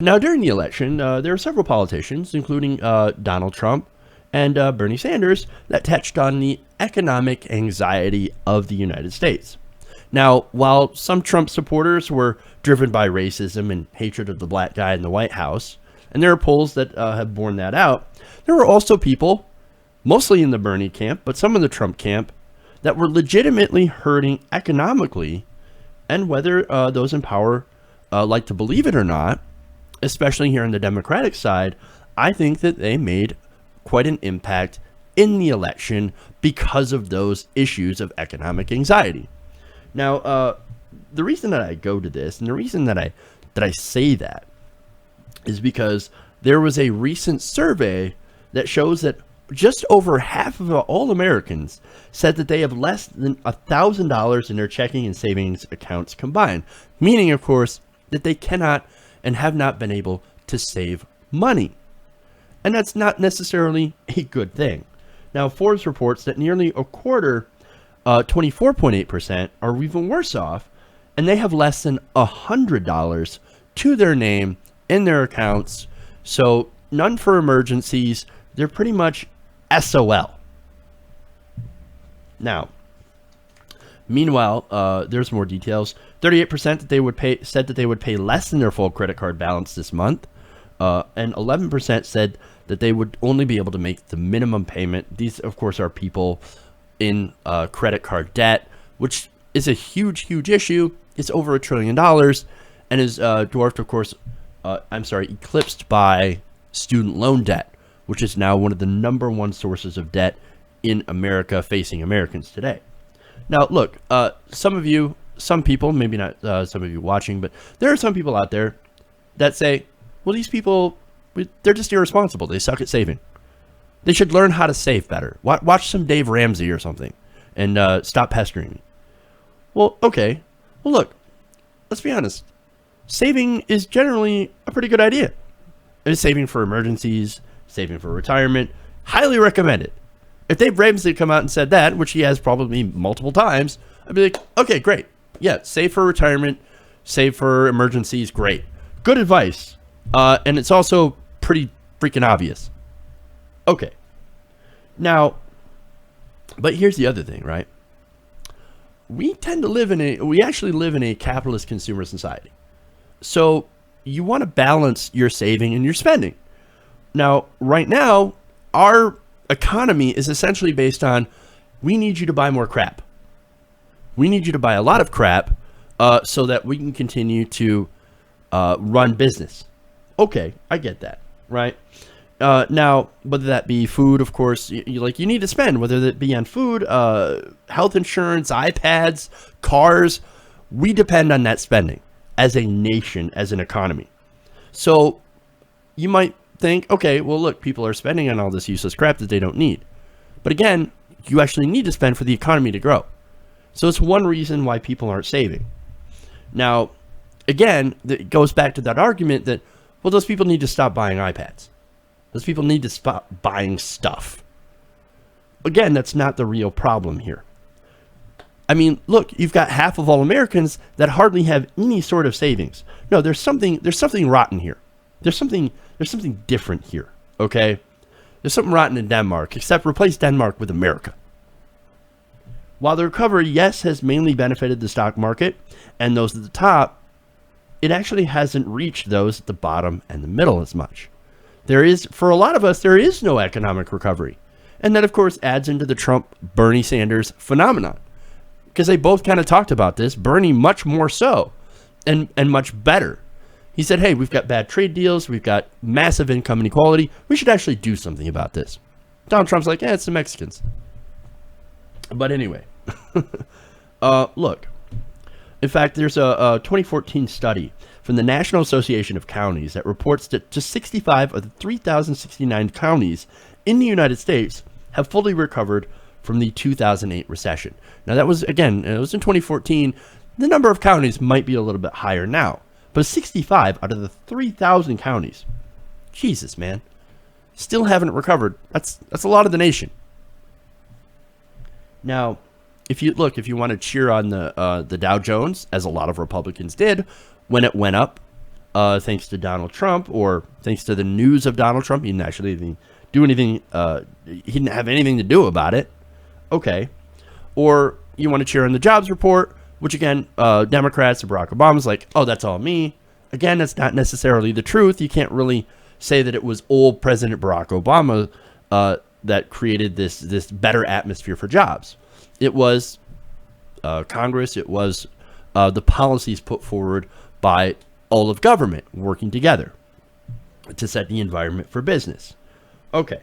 Now, during the election, there were several politicians, including Donald Trump and Bernie Sanders, that touched on the economic anxiety of the United States. Now, while some Trump supporters were driven by racism and hatred of the black guy in the White House, and there are polls that have borne that out, there were also people, mostly in the Bernie camp, but some in the Trump camp, that were legitimately hurting economically. And whether those in power like to believe it or not, especially here on the Democratic side, I think that they made quite an impact in the election because of those issues of economic anxiety. Now, the reason that I go to this, and the reason that I say that, is because there was a recent survey that shows that just over half of all Americans said that they have less than $1,000 in their checking and savings accounts combined, meaning, of course, that they cannot and have not been able to save money. And that's not necessarily a good thing. Now, Forbes reports that nearly a quarter, 24.8%, are even worse off, and they have less than $100 to their name in their accounts. So none for emergencies. They're pretty much SOL. Now, meanwhile, there's more details. 38% that they would pay said that they would pay less than their full credit card balance this month, and 11% said that they would only be able to make the minimum payment. These, of course, are people in credit card debt, which is a huge, huge issue. It's over $1 trillion, and is dwarfed, of course, eclipsed by student loan debt, which is now one of the number one sources of debt in America facing Americans today. Now, look, some people, maybe not some of you watching, but there are some people out there that say, well, these people, they're just irresponsible. They suck at saving. They should learn how to save better. Watch some Dave Ramsey or something and stop pestering me. Well, okay. Well, look, let's be honest. Saving is generally a pretty good idea. It's saving for emergencies, saving for retirement. Highly recommend it. If Dave Ramsey come out and said that, which he has probably multiple times, I'd be like, okay, great. Yeah, save for retirement, save for emergencies, great. Good advice. And it's also pretty freaking obvious. Okay. Now, but here's the other thing, right? We actually live in a capitalist consumer society. So you want to balance your saving and your spending. Now, right now, our economy is essentially based on, we need you to buy more crap. We need you to buy a lot of crap so that we can continue to run business. Okay, I get that, right? Now, whether that be food, of course, you need to spend, whether that be on food, health insurance, iPads, cars. We depend on that spending as a nation, as an economy. So you might think, okay, well, look, people are spending on all this useless crap that they don't need. But again, you actually need to spend for the economy to grow. So it's one reason why people aren't saving. Now, again, it goes back to that argument that, well, those people need to stop buying iPads. Those people need to stop buying stuff. Again, that's not the real problem here. I mean, look, you've got half of all Americans that hardly have any sort of savings. No, there's something rotten here. There's something different here, okay? There's something rotten in Denmark, except replace Denmark with America. While the recovery, yes, has mainly benefited the stock market and those at the top, it actually hasn't reached those at the bottom and the middle as much. For a lot of us, there is no economic recovery. And that, of course, adds into the Trump-Bernie Sanders phenomenon. Because they both kind of talked about this, Bernie much more so, and much better. He said, hey, we've got bad trade deals, we've got massive income inequality, we should actually do something about this. Donald Trump's like, it's the Mexicans. But anyway, look, in fact, there's a 2014 study from the National Association of Counties that reports that just 65 of the 3,069 counties in the United States have fully recovered from the 2008 recession. Now, that was, again, it was in 2014. The number of counties might be a little bit higher now, but 65 out of the 3,000 counties, Jesus, man, still haven't recovered. That's a lot of the nation. Now, if you want to cheer on the Dow Jones, as a lot of Republicans did when it went up thanks to Donald Trump, or thanks to the news of Donald Trump. He didn't actually do anything. He didn't have anything to do about it. Okay. Or you want to cheer on the jobs report, which again, Democrats, Barack Obama's like, oh, that's all me. Again, that's not necessarily the truth. You can't really say that it was old President Barack Obama that created this better atmosphere for jobs. It was Congress. It was the policies put forward by all of government working together to set the environment for business. Okay.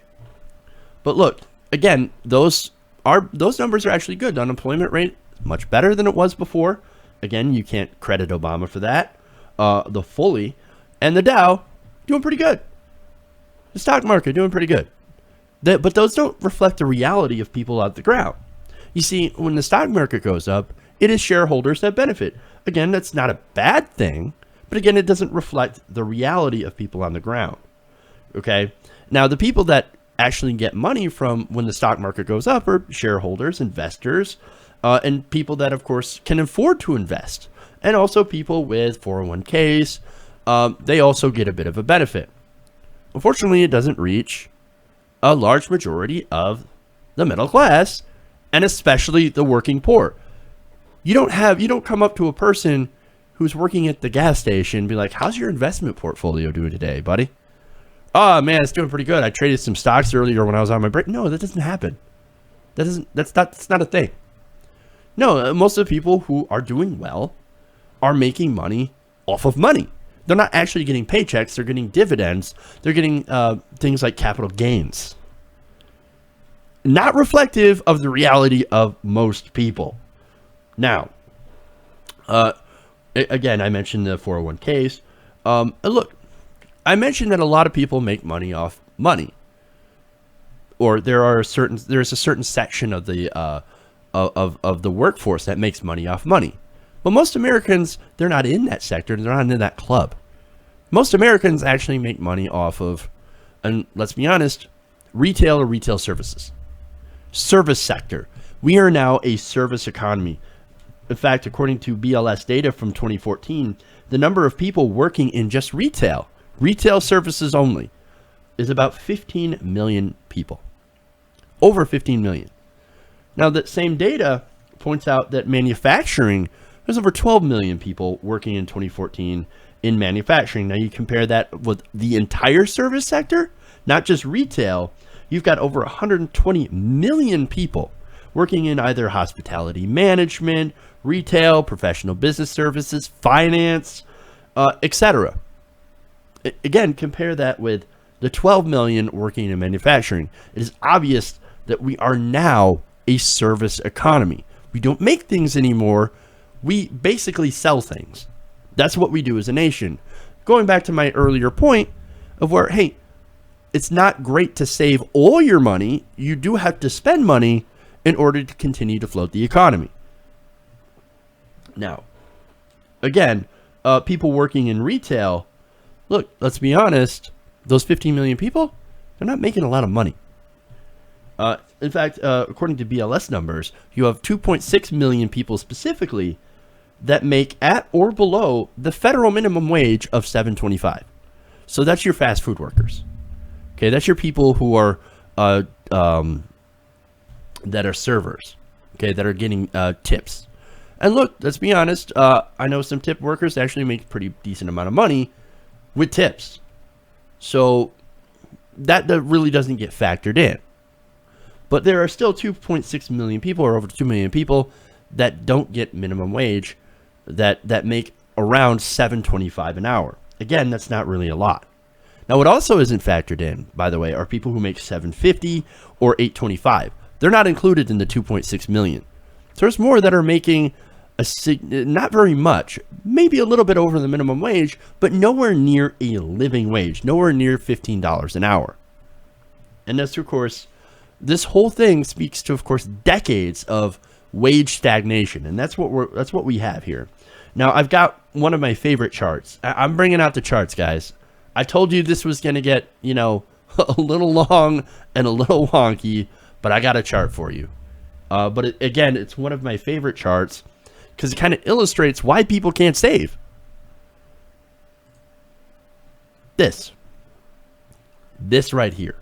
But look, again, those numbers are actually good. The unemployment rate is much better than it was before. Again, you can't credit Obama for that. The fully, and the Dow doing pretty good. The stock market doing pretty good. But those don't reflect the reality of people on the ground. You see, when the stock market goes up, it is shareholders that benefit. Again, that's not a bad thing, but again, it doesn't reflect the reality of people on the ground. Okay? Now, the people that actually get money from when the stock market goes up are shareholders, investors, and people that, of course, can afford to invest. And also people with 401ks. They also get a bit of a benefit. Unfortunately, it doesn't reach a large majority of the middle class, and especially the working poor. You don't come up to a person who's working at the gas station and be like, how's your investment portfolio doing today, buddy? Oh man, it's doing pretty good. I traded some stocks earlier when I was on my break. No, that doesn't happen. That's not a thing. No, most of the people who are doing well are making money off of money. They're not actually getting paychecks. They're getting dividends. They're getting things like capital gains. Not reflective of the reality of most people. Now, again, I mentioned the 401ks. Look, I mentioned that a lot of people make money off money, or there's a certain section of the of the workforce that makes money off money. But most Americans, they're not in that sector. They're not in that club. Most Americans actually make money off of, and let's be honest, retail or retail services. Service sector. We are now a service economy. In fact, according to BLS data from 2014, the number of people working in just retail services only, is about 15 million people. Over 15 million. Now, that same data points out that manufacturing, there's over 12 million people working in 2014 in manufacturing. Now, you compare that with the entire service sector, not just retail, you've got over 120 million people working in either hospitality management, retail, professional business services, finance, etc. Again, compare that with the 12 million working in manufacturing. It is obvious that we are now a service economy. We don't make things anymore. We basically sell things. That's what we do as a nation. Going back to my earlier point of where, hey, it's not great to save all your money. You do have to spend money in order to continue to float the economy. Now, again, people working in retail, look, let's be honest, those 15 million people, they're not making a lot of money. In fact, according to BLS numbers, you have 2.6 million people specifically that make at or below the federal minimum wage of $7.25. So that's your fast food workers. Okay, that's your people who are that are servers. Okay, that are getting tips. And look, let's be honest. I know some tip workers actually make a pretty decent amount of money with tips. So that really doesn't get factored in. But there are still 2.6 million people, or over 2 million people, that don't get minimum wage, that make around $7.25 an hour. Again, that's not really a lot. Now, what also isn't factored in, by the way, are people who make $7.50 or $8.25. They're not included in the 2.6 million. So there's more that are making not very much, maybe a little bit over the minimum wage, but nowhere near a living wage, nowhere near $15 an hour. And that's, of course, this whole thing speaks to, of course, decades of wage stagnation, and that's what we have here. Now, I've got one of my favorite charts. I'm bringing out the charts, guys. I told you this was going to get, a little long and a little wonky, but I got a chart for you. But again, it's one of my favorite charts because it kind of illustrates why people can't save. This right here.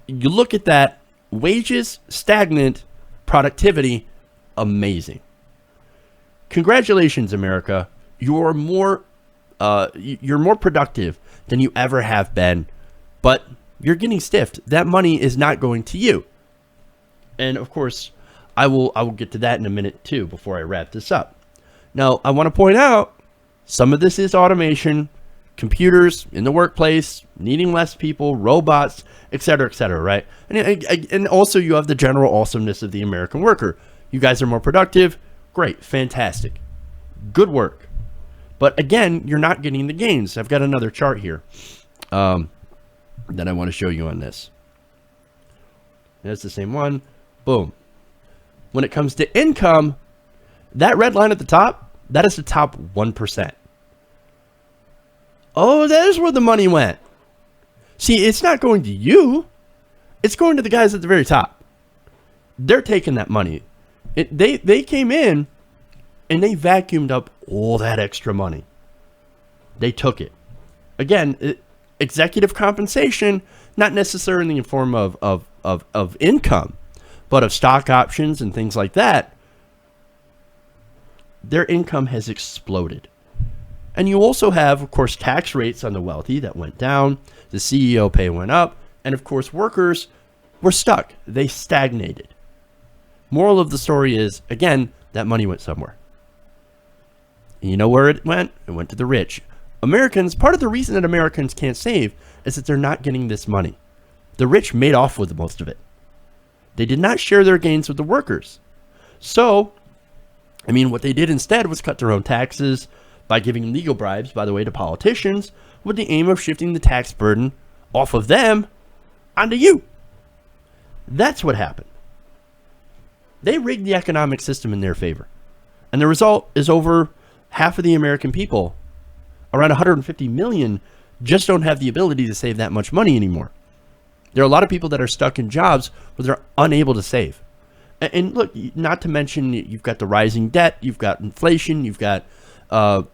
You look at that, wages stagnant, productivity amazing. Congratulations, America. You're more productive than you ever have been, but you're getting stiffed. That money is not going to you. And of course, I will get to that in a minute too before I wrap this up. Now, I want to point out some of this is automation, computers in the workplace, needing less people, robots, et cetera, right? And also you have the general awesomeness of the American worker. You guys are more productive. Great, fantastic. Good work. But again, you're not getting the gains. I've got another chart here that I want to show you on this. That's the same one. Boom. When it comes to income, that red line at the top, that is the top 1%. Oh, that is where the money went. See, it's not going to you. It's going to the guys at the very top. They're taking that money. They came in and they vacuumed up all that extra money. They took it. Again, executive compensation, not necessarily in the form of income, but of stock options and things like that. Their income has exploded. And you also have, of course, tax rates on the wealthy that went down. The CEO pay went up. And of course, workers were stuck. They stagnated. Moral of the story is, again, that money went somewhere. And you know where it went? It went to the rich. Americans, part of the reason that Americans can't save is that they're not getting this money. The rich made off with most of it. They did not share their gains with the workers. So, I mean, what they did instead was cut their own taxes by giving legal bribes, by the way, to politicians with the aim of shifting the tax burden off of them onto you. That's what happened. They rigged the economic system in their favor. And the result is over half of the American people, around 150 million, just don't have the ability to save that much money anymore. There are a lot of people that are stuck in jobs where they're unable to save. And look, not to mention, you've got the rising debt, you've got inflation, you've got the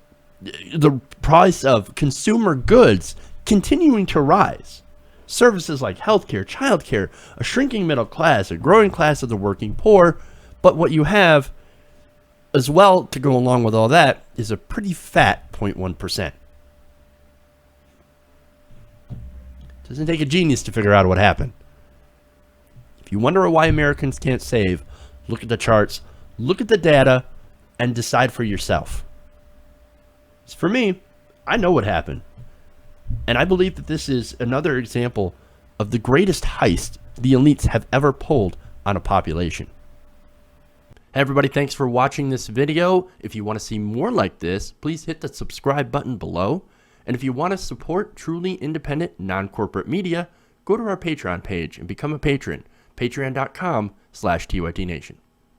price of consumer goods continuing to rise. Services like healthcare, childcare, a shrinking middle class, a growing class of the working poor. But what you have as well to go along with all that is a pretty fat 0.1%. Doesn't take a genius to figure out what happened. If you wonder why Americans can't save, look at the charts, look at the data, and decide for yourself. As for me, I know what happened. And I believe that this is another example of the greatest heist the elites have ever pulled on a population. Hey everybody, thanks for watching this video. If you want to see more like this, please hit the subscribe button below. And if you want to support truly independent, non-corporate media, go to our Patreon page and become a patron. Patreon.com/TYTNation.